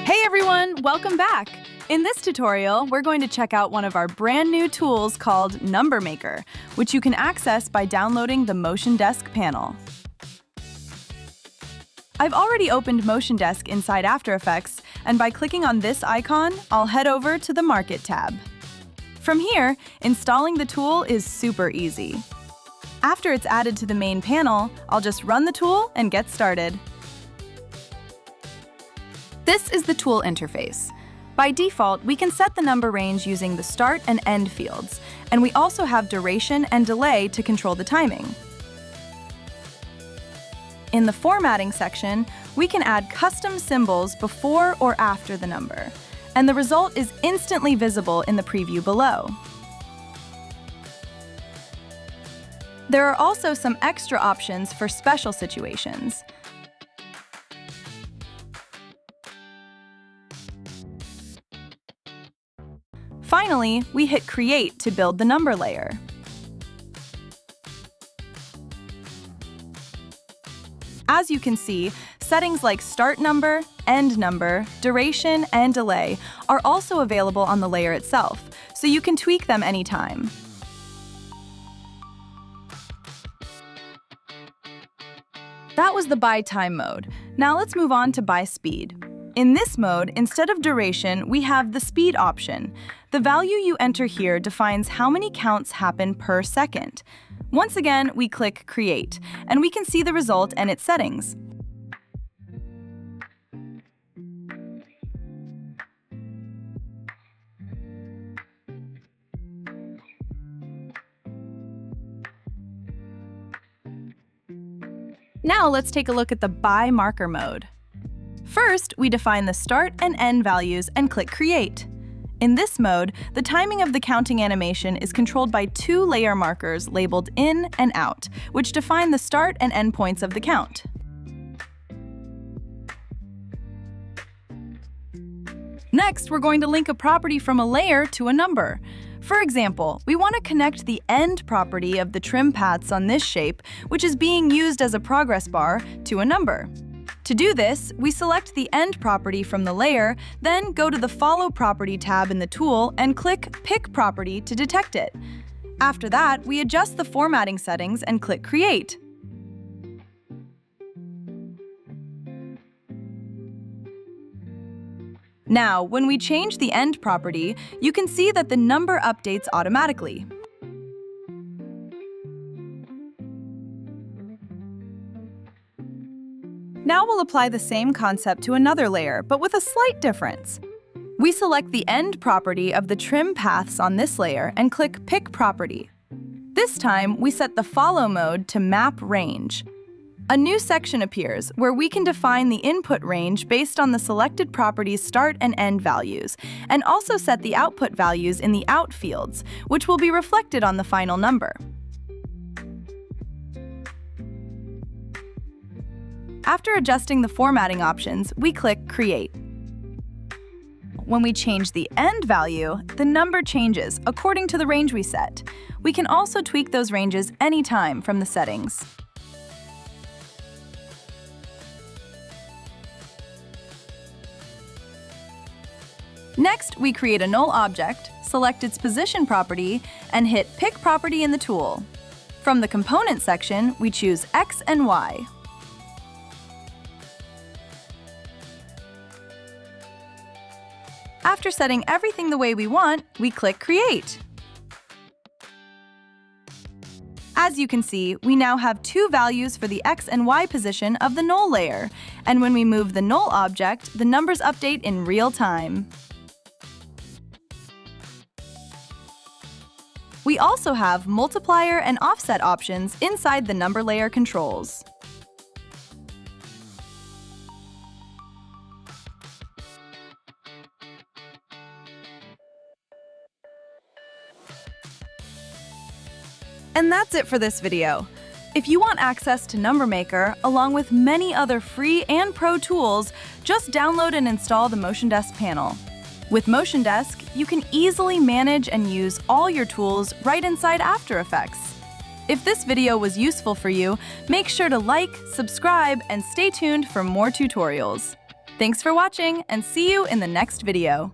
Hey everyone, welcome back! In this tutorial, we're going to check out one of our brand new tools called Number Maker, which you can access by downloading the MotionDesk Panel. I've already opened MotionDesk inside After Effects, and by clicking on this icon, I'll head over to the Market tab. From here, installing the tool is super easy. After it's added to the main panel, I'll just run the tool and get started. This is the tool interface. By default, we can set the number range using the start and end fields, and we also have duration and delay to control the timing. In the formatting section, we can add custom symbols before or after the number, and the result is instantly visible in the preview below. There are also some extra options for special situations. Finally, we hit Create to build the number layer. As you can see, settings like start number, end number, duration, and delay are also available on the layer itself, so you can tweak them anytime. That was the by time mode. Now let's move on to by speed. In this mode, instead of duration, we have the speed option. The value you enter here defines how many counts happen per second. Once again, we click Create, and we can see the result and its settings. Now let's take a look at the by marker mode. First, we define the start and end values and click Create. In this mode, the timing of the counting animation is controlled by two layer markers labeled In and Out, which define the start and end points of the count. Next, we're going to link a property from a layer to a number. For example, we want to connect the end property of the trim paths on this shape, which is being used as a progress bar, to a number. To do this, we select the end property from the layer, then go to the Follow Property tab in the tool and click Pick Property to detect it. After that, we adjust the formatting settings and click Create. Now, when we change the end property, you can see that the number updates automatically. Now we'll apply the same concept to another layer, but with a slight difference. We select the end property of the trim paths on this layer and click Pick Property. This time, we set the Follow mode to Map Range. A new section appears where we can define the input range based on the selected property's start and end values, and also set the output values in the Out fields, which will be reflected on the final number. After adjusting the formatting options, we click Create. When we change the end value, the number changes according to the range we set. We can also tweak those ranges anytime from the settings. Next, we create a null object, select its position property, and hit Pick Property in the tool. From the Component section, we choose X and Y. After setting everything the way we want, we click Create. As you can see, we now have two values for the X and Y position of the null layer, and when we move the null object, the numbers update in real time. We also have multiplier and offset options inside the number layer controls. And that's it for this video. If you want access to Number Maker, along with many other free and pro tools, just download and install the MotionDesk Panel. With MotionDesk, you can easily manage and use all your tools right inside After Effects. If this video was useful for you, make sure to like, subscribe, and stay tuned for more tutorials. Thanks for watching, and see you in the next video.